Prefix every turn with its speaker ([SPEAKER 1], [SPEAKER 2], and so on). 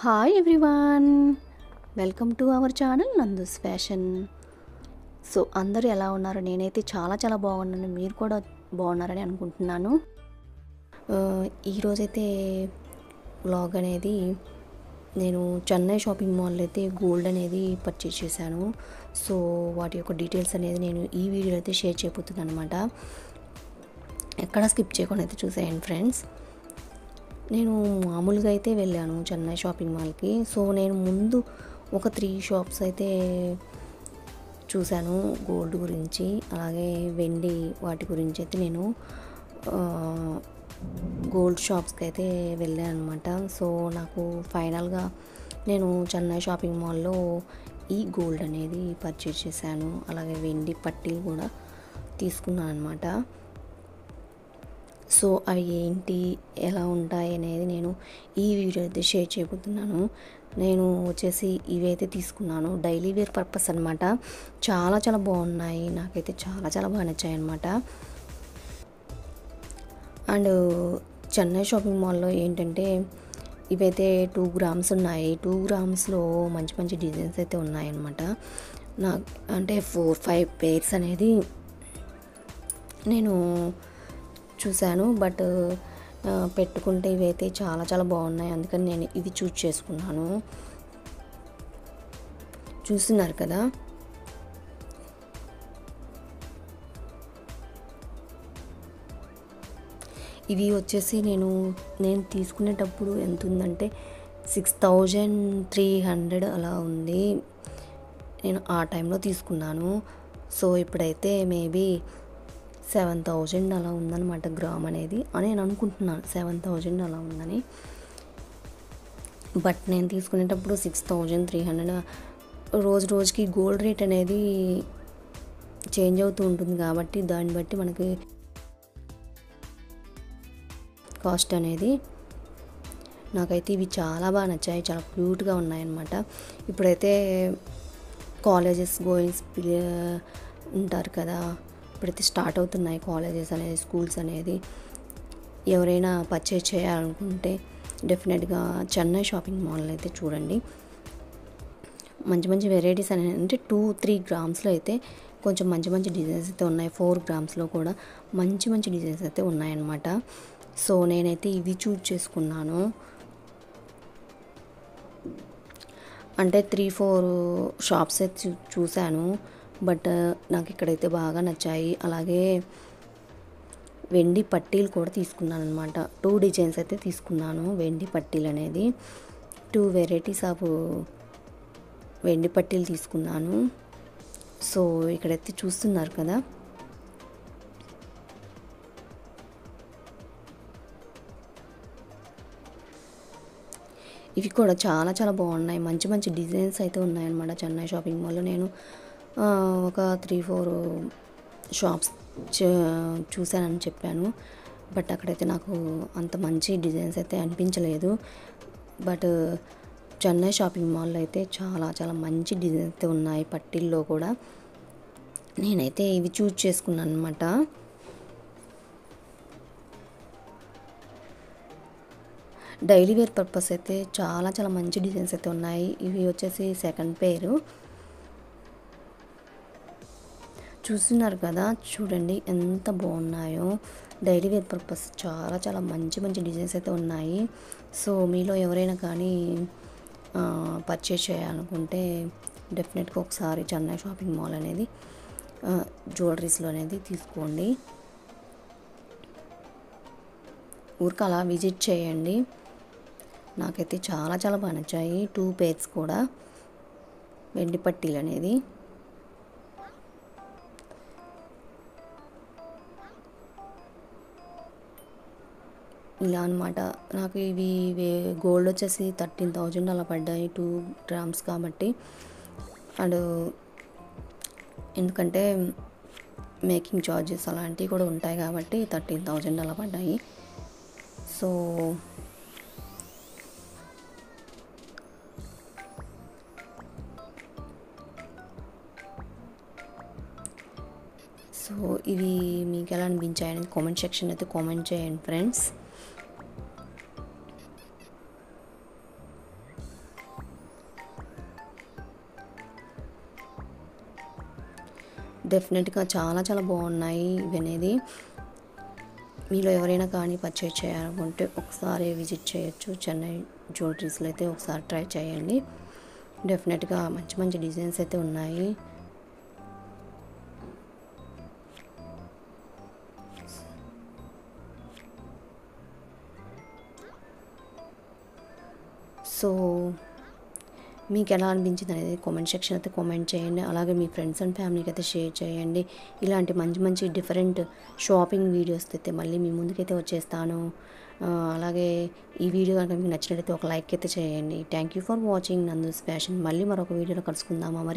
[SPEAKER 1] Hi everyone, welcome to our channel Nandu's fashion. So అందరూ ఎలా ఉన్నారు? నేనైతే చాలా బాగున్నాను. మీరు కూడా బాగున్నారని అనుకుంటున్నాను. ఈరోజైతే వ్లాగ్ అనేది నేను చెన్నై షాపింగ్ మాల్లో అయితే గోల్డ్ అనేది పర్చేస్ చేశాను. సో వాటి యొక్క డీటెయిల్స్ అనేది నేను ఈ వీడియోలో అయితే షేర్ చేయబోతున్నాను అనమాట. ఎక్కడ స్కిప్ చేయకుండా అయితే చూసేయండి ఫ్రెండ్స్. నేను మామూలుగా అయితే వెళ్ళాను చెన్నై షాపింగ్ మాల్కి. సో నేను ముందు ఒక 3 షాప్స్ అయితే చూశాను గోల్డ్ గురించి, అలాగే వెండి వాటి గురించి అయితే నేను గోల్డ్ షాప్స్కి అయితే వెళ్ళాను అనమాట. సో నాకు ఫైనల్గా నేను చెన్నై షాపింగ్ మాల్లో ఈ గోల్డ్ అనేది పర్చేస్ చేశాను. అలాగే వెండి పట్టీలు కూడా తీసుకున్నాను అనమాట. సో అవి ఏంటి, ఎలా ఉంటాయి అనేది నేను ఈ వీడియో అయితే షేర్ చేయబోతున్నాను. నేను వచ్చేసి ఇవైతే తీసుకున్నాను డైలీ వేర్ పర్పస్ అనమాట. చాలా బాగున్నాయి, నాకైతే చాలా బాగా నచ్చాయి అనమాట. అండ్ చెన్నై షాపింగ్ మాల్లో ఏంటంటే ఇవైతే 2 గ్రామ్స్ ఉన్నాయి. 2 గ్రామ్స్లో మంచి డిజైన్స్ అయితే ఉన్నాయన్నమాట. నాకు అంటే 4-5 పేర్స్ అనేది నేను చూశాను. బట్ పెట్టుకుంటే ఇవైతే చాలా బాగున్నాయి, అందుకని నేను ఇవి చూస్ చేసుకున్నాను. చూస్తున్నారు కదా, ఇవి వచ్చేసి నేను తీసుకునేటప్పుడు ఎంత ఉందంటే 6300 అలా ఉంది. నేను ఆ టైంలో తీసుకున్నాను. సో ఇప్పుడైతే మేబీ 7000 అలా ఉందన్నమాట గ్రామ్ అనేది అని నేను అనుకుంటున్నాను. 7000 అలా ఉందని. బట్ నేను తీసుకునేటప్పుడు 6300. రోజుకి గోల్డ్ రేట్ అనేది చేంజ్ అవుతూ ఉంటుంది కాబట్టి దాన్ని బట్టి మనకి కాస్ట్ అనేది. నాకైతే ఇవి చాలా బాగా నచ్చాయి, చాలా క్యూట్గా ఉన్నాయన్నమాట. ఇప్పుడైతే కాలేజెస్ గోయింగ్స్ ఉంటారు కదా, ఇప్పుడైతే స్టార్ట్ అవుతున్నాయి కాలేజెస్ అనేది, స్కూల్స్ అనేది. ఎవరైనా పర్చేజ్ చేయాలనుకుంటే డెఫినెట్గా చెన్నై షాపింగ్ మాల్ అయితే చూడండి. మంచి వెరైటీస్ అనేది అంటే 2-3 గ్రామ్స్లో అయితే కొంచెం మంచి డిజైన్స్ అయితే ఉన్నాయి. 4 గ్రామ్స్లో కూడా మంచి డిజైన్స్ అయితే ఉన్నాయన్నమాట. సో నేనైతే ఇవి చూస్ చేసుకున్నాను. అంటే 3-4 షాప్స్ అయితే చూశాను, బట్ నాకు ఇక్కడైతే బాగా నచ్చాయి. అలాగే వెండి పట్టీలు కూడా తీసుకున్నాను అనమాట. 2 డిజైన్స్ అయితే తీసుకున్నాను వెండి పట్టీలు అనేది. 2 వెరైటీస్ ఆఫ్ వెండి పట్టీలు తీసుకున్నాను. సో ఇక్కడైతే చూస్తున్నారు కదా, ఇవి కూడా చాలా బాగున్నాయి. మంచి డిజైన్స్ అయితే ఉన్నాయన్నమాట చెన్నై షాపింగ్ మాల్లో. నేను ఒక 3-4 షాప్స్ చూశానని చెప్పాను, బట్ అక్కడైతే నాకు అంత మంచి డిజైన్స్ అయితే అనిపించలేదు. బట్ చెన్నై షాపింగ్ మాల్లో అయితే చాలా మంచి డిజైన్స్ అయితే ఉన్నాయి పట్టీల్లో కూడా. నేనైతే ఇవి చూస్ చేసుకున్నాను అనమాట. డైలీ వేర్ పర్పస్ అయితే చాలా మంచి డిజైన్స్ అయితే ఉన్నాయి. ఇవి వచ్చేసి సెకండ్ పేరు. చూస్తున్నారు కదా, చూడండి ఎంత బాగున్నాయో. డైలీ వేర్ పర్పస్ చాలా మంచి డిజైన్స్ అయితే ఉన్నాయి. సో మీలో ఎవరైనా కానీ పర్చేస్ చేయాలనుకుంటే డెఫినెట్గా ఒకసారి చెన్నై షాపింగ్ మాల్ అనేది జ్యువెలరీస్లో అనేది తీసుకోండి. ఊరికి అలా విజిట్ చేయండి. నాకైతే చాలా బాగా నచ్చాయి. 2 పేర్స్ కూడా వెండి పట్టీలు అనేది. ఇలా అనమాట. నాకు ఇవి గోల్డ్ వచ్చేసి 13,000 అలా పడ్డాయి 2 గ్రామ్స్ కాబట్టి. అండ్ ఎందుకంటే మేకింగ్ చార్జెస్ అలాంటివి కూడా ఉంటాయి కాబట్టి 13,000 అలా పడ్డాయి. సో ఇవి మీకు ఎలా అనిపించాయని కామెంట్ సెక్షన్ అయితే కామెంట్ చేయండి ఫ్రెండ్స్. డెఫినెట్గా చాలా చాలా బాగున్నాయి ఇవనేది. మీలో ఎవరైనా కానీ పర్చేజ్ చేయాలనుకుంటే ఒకసారి విజిట్ చేయొచ్చు. చెన్నై జ్యువెలరీస్లో అయితే ఒకసారి ట్రై చేయండి. డెఫినెట్గా మంచి మంచి డిజైన్స్ అయితే ఉన్నాయి. సో మీకు ఎలా అనిపించింది అనేది కామెంట్ సెక్షన్ అయితే కామెంట్ చేయండి. అలాగే మీ ఫ్రెండ్స్ అండ్ ఫ్యామిలీకి అయితే షేర్ చేయండి. ఇలాంటి మంచి మంచి డిఫరెంట్ షాపింగ్ వీడియోస్ అయితే మళ్ళీ మీ ముందుకైతే వచ్చేస్తాను. అలాగే ఈ వీడియో కనుక మీకు నచ్చినట్లయితే ఒక లైక్ అయితే చేయండి. Thank you for watching Nandu's fashion. మళ్ళీ మరొక వీడియోలో కలుసుకుందామా మరి.